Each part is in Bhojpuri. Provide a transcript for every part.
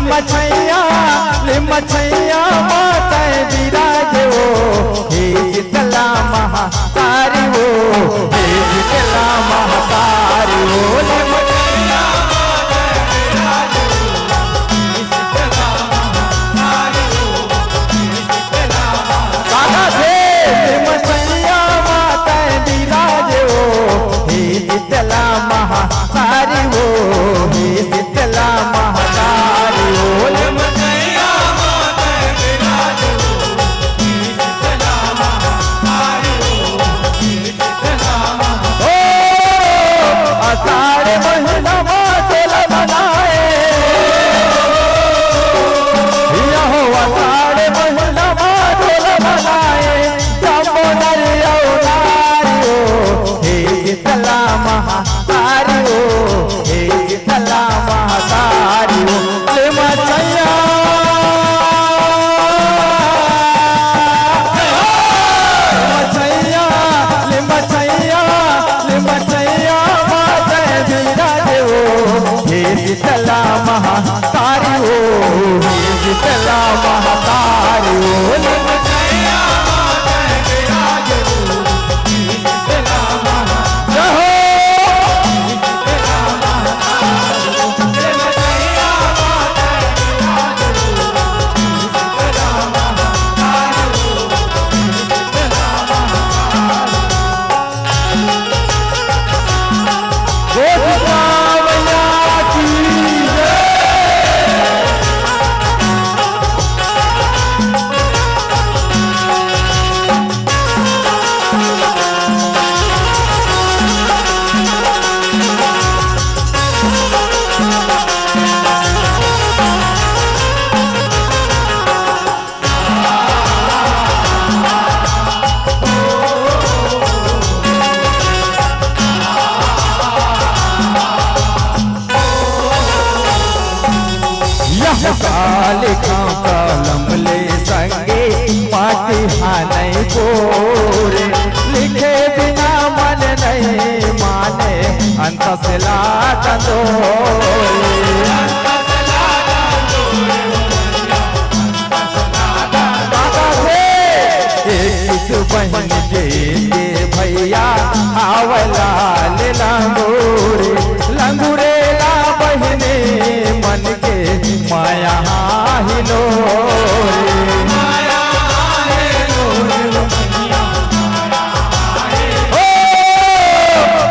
मछैया माता विराज हो हे शीतला महातारी हो हे शीतला महातारी हो मछैया माता विराज हो हे शीतला महातारी हो हे शीतला महातारी हो आषाढ़ महीना मातल बनाए यहो आषाढ़ महीना मातल बनाए चामुंडर अवतारी हो हे शीतला महातारी हो हे शीतला महातारी हो मछैया शीतला महातारी हो हे शीतला महातारी हो लिखा कलम ले संगे पाती हानै बोरे लिखे बिना मन नहीं माने अंत से लाट इस बहन के भैया आवला ले लंगूरे लंगूरे ला बहने मन के माया हिलो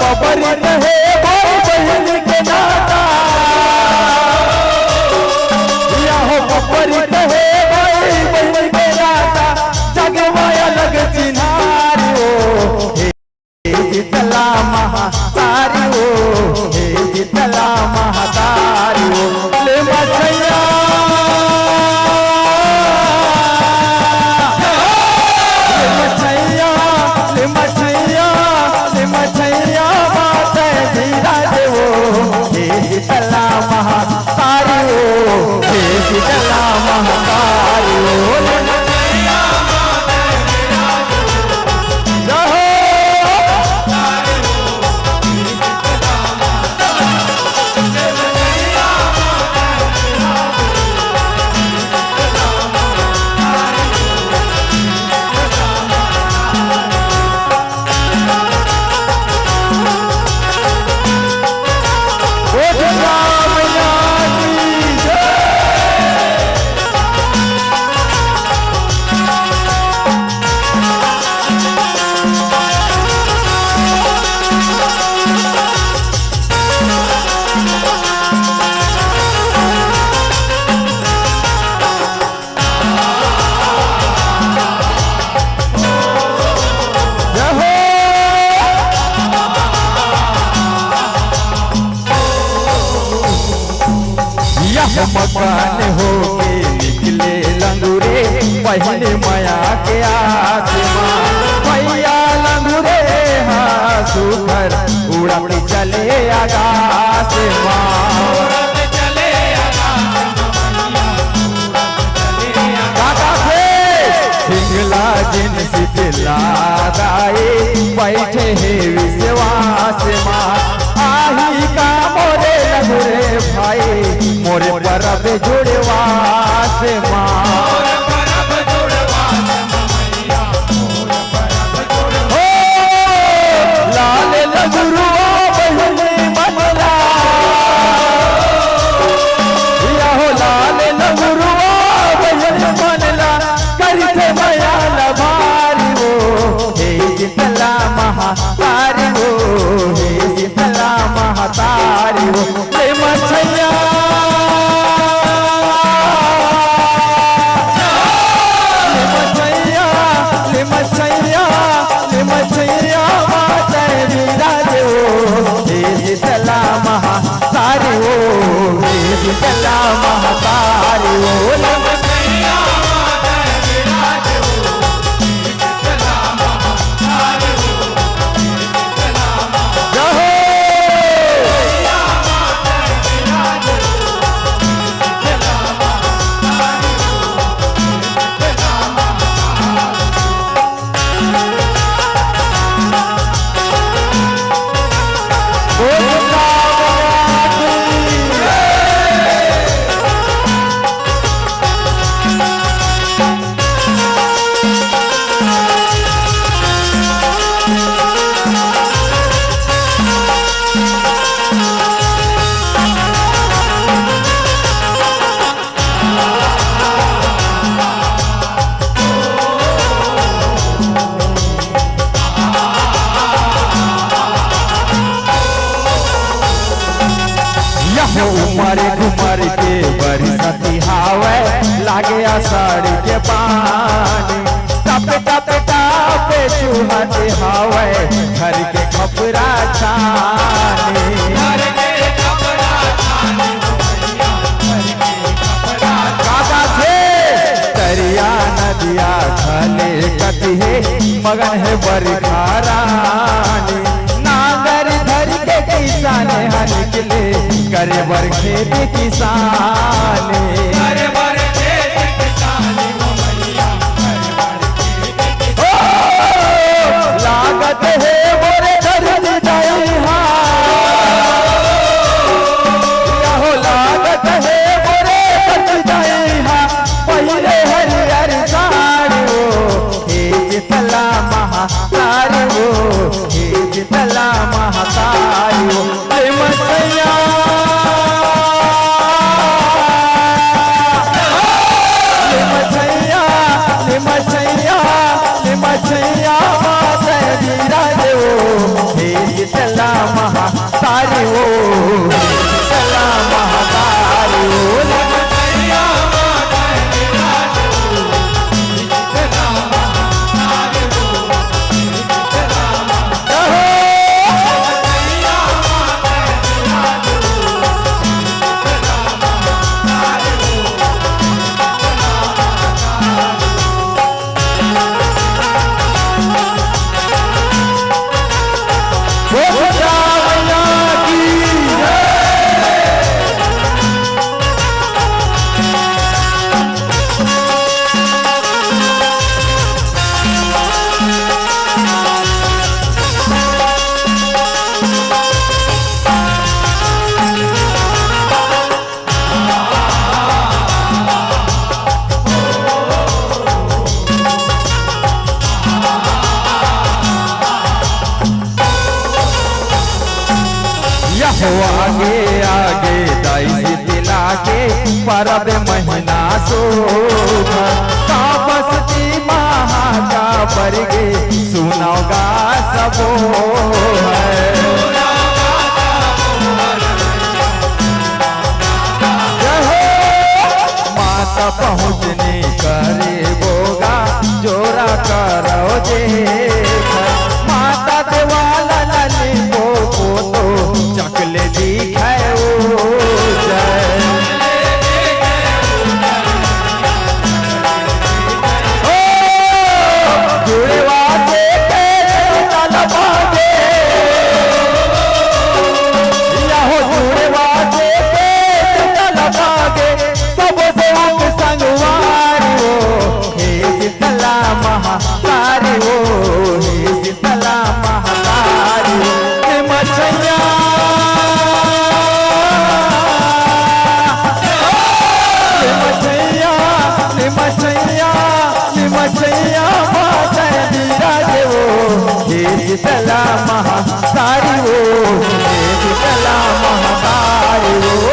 पपरित है भाई बहन के नाता यहो पपरित है भाई बहन के नाता जग माया लग चिन्हारी हो हे शीतला महातारी हो हे शीतला महातारी हो ले मछैया माता विराज हो हे शीतला महातारी हो हे शीतला महातारी हो मकान हो के निकले लंगूरे पहले माया के आसमां भैया लंगूरे सुखर उड़ते चले आकाश सिंगला जिन शीतला दाए बैठे है विश्वास माँ आही का मोरे लंगूरे भाई मोरे पर परब जुड़वास माँ लाल लगुरुआ बहनी मनला हो लाल लगुरुआ बहनी मनला करते मया लभारी हो हे शीतला महातारी हो हे शीतला महातारी हो ले मछैया शीतला महातारी हो शीतला महातारी हो घुमर घुमर के बरसती हावे लागे आषाढ़ के पानी टप टप टप चूहते हावे घर के खपरा छानी काका थे दरिया नदिया खले कटी है मगन है बरखा रानी नागर धर के किसान निकले करे बर खेत किसानी करे बर खेत किसानी लागत है बोरे धरती दईहा हो लागत है बोरे धरती दईहा पहले हरियर साड़ी हो हे शीतला महातारी हो हे शीतला महातारी हो मछैया मछैया हे शीतला महातारी हो शीतला महातारी हो आगे आगे दाई शीतला के परब महीना शोभा बसती महा का बरगे सुनौगा सबो माता पहुँचने करे बोगा जोरा करो जे माता देवाला लाली को तो चकले दिखाए सब संगवा महतारी वो शीतला महतारी वो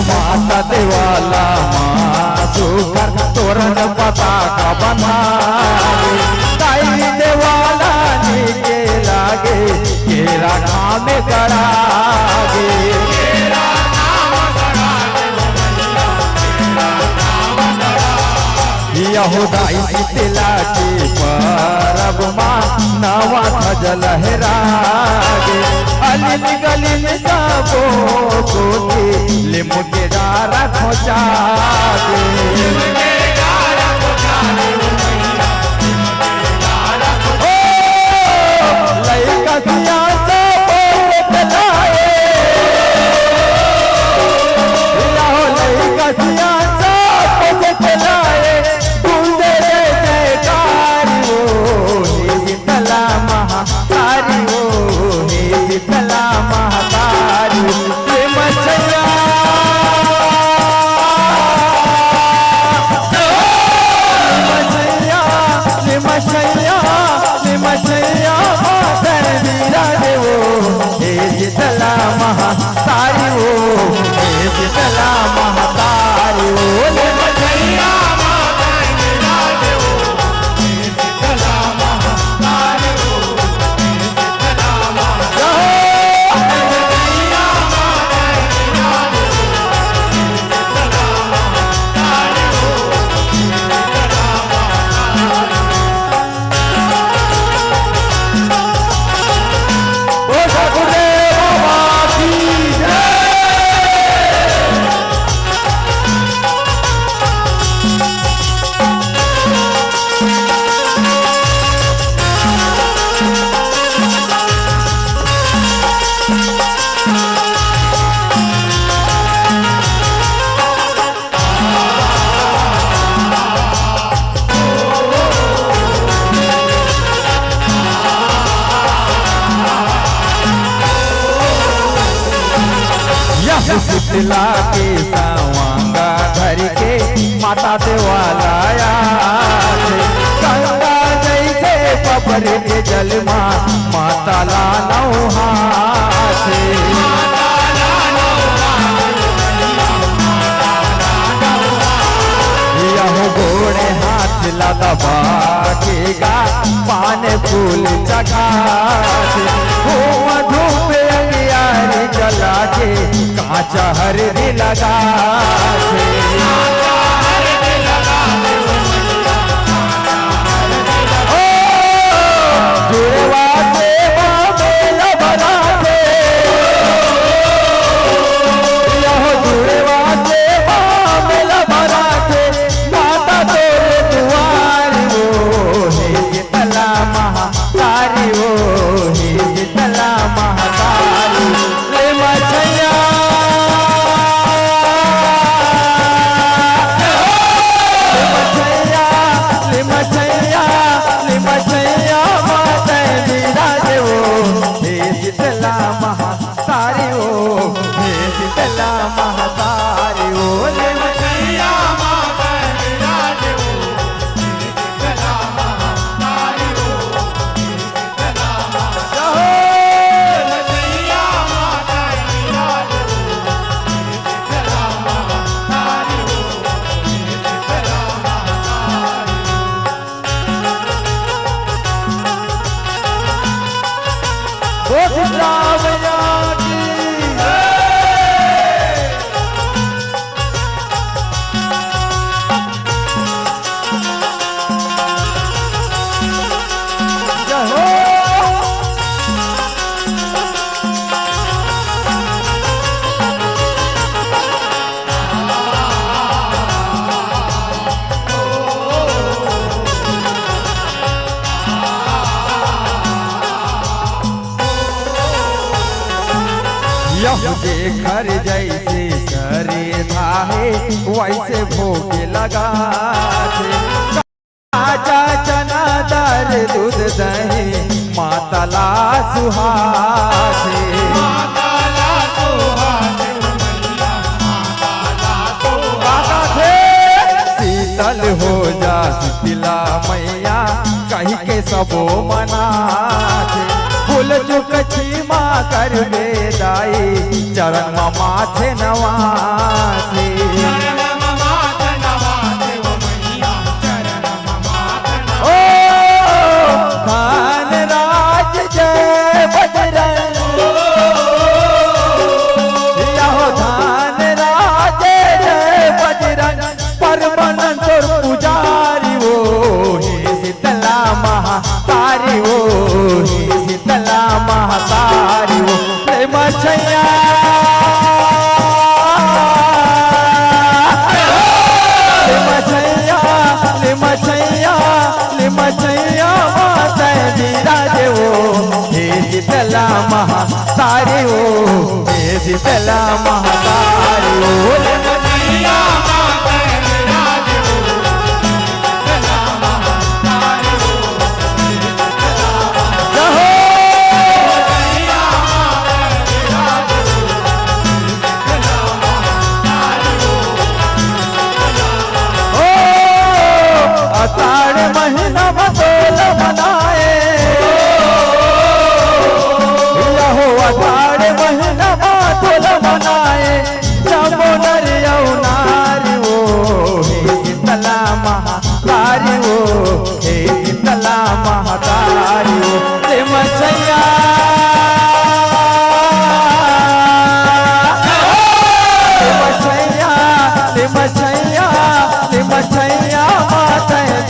माता देवाला माधुकर तोरण पताका बंधागे ताई देवाला नीचे लागे केरा नाम गड़ागे यहूदाई शीतला की परब माँ नवा ध्वज लहरागे अलिन गलिन सबो कोती लिम के डारा खोचागे लइका सिया सबो चलाए लइका सिया सबो चलाए गूंजे जयकार वो शीतला महतारी वो शीतला महतारी ये मछैया मछैया मछैया मातर वीरा देवो हे शीतला महतारी वो हे शीतला महतारी वो मछैया शीतला के सावंगा धर के माता देवाला गंगा जैसे पबर के जल माता ला नौहास यह घोड़े हाथ ला दबा के गा पान फूल चढ़ा धूप अंगियारी जला के काचा हरदी लगा जुड़वा सेवा मेला बनाते यह जुड़वा सेवा मेला बनाते माता तोरे दुआर वो हे शीतला महतारी वो हे शीतला महतारी ले मछैया यहुजे घर जैसे सरे धाहे वैसे भोग लगा ताजा चना दार दूध दही मातला सुहासे शीतल हो जा शीतला मैया कही के सबो मना फूल चुक छीमा कर बेदाई चरण माथे नवासे ओ धान राज जय बजरंग यहो धान राज जय बजरंग परमानंद पुजारी वो हे शीतला महातारी वो हे शीतला महातारी वो प्रेम छैया माता विराज वो हे शीतला महातारी वो हे शीतला महातारी वो अषाढ़ महीना बतौल मनाए यहो अषाढ़ महीना बतौल मनाए जमुनर यौनारी वो हे शीतला महातारी वो हे शीतला महातारी वो प्रेम छैया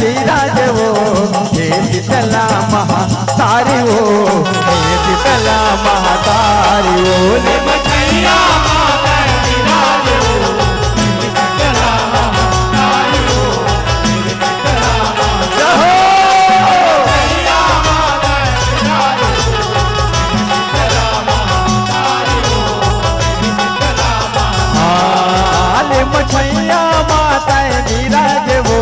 विराज वो हे शीतला महातारी वो हे शीतला महातारी वो ले मछैया माता विराज वो हे शीतला महातारी वो हे शीतला महातारी ले मछैया माता विराज वो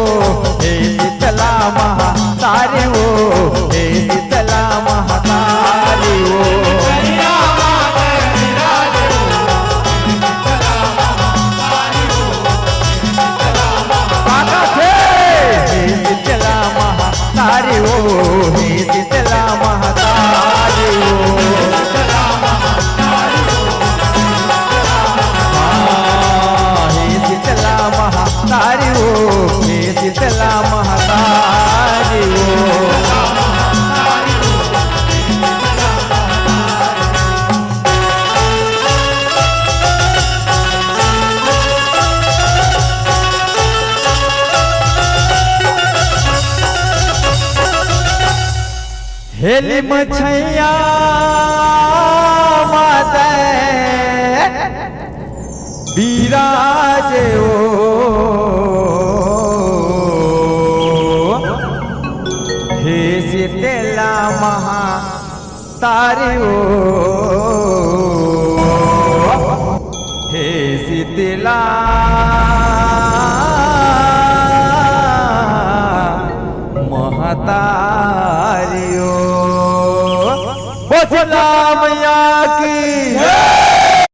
हे शीतला महातारी वो हे शीतला महातारी वो हे शीतला महातारी वो हे शीतला महातारी वो हे शीतला महातारी वो हे शीतला महातारी वो हेली मछैया माता विराज हे शीतला महातारी वो हे शीतला महातारी वो मैया की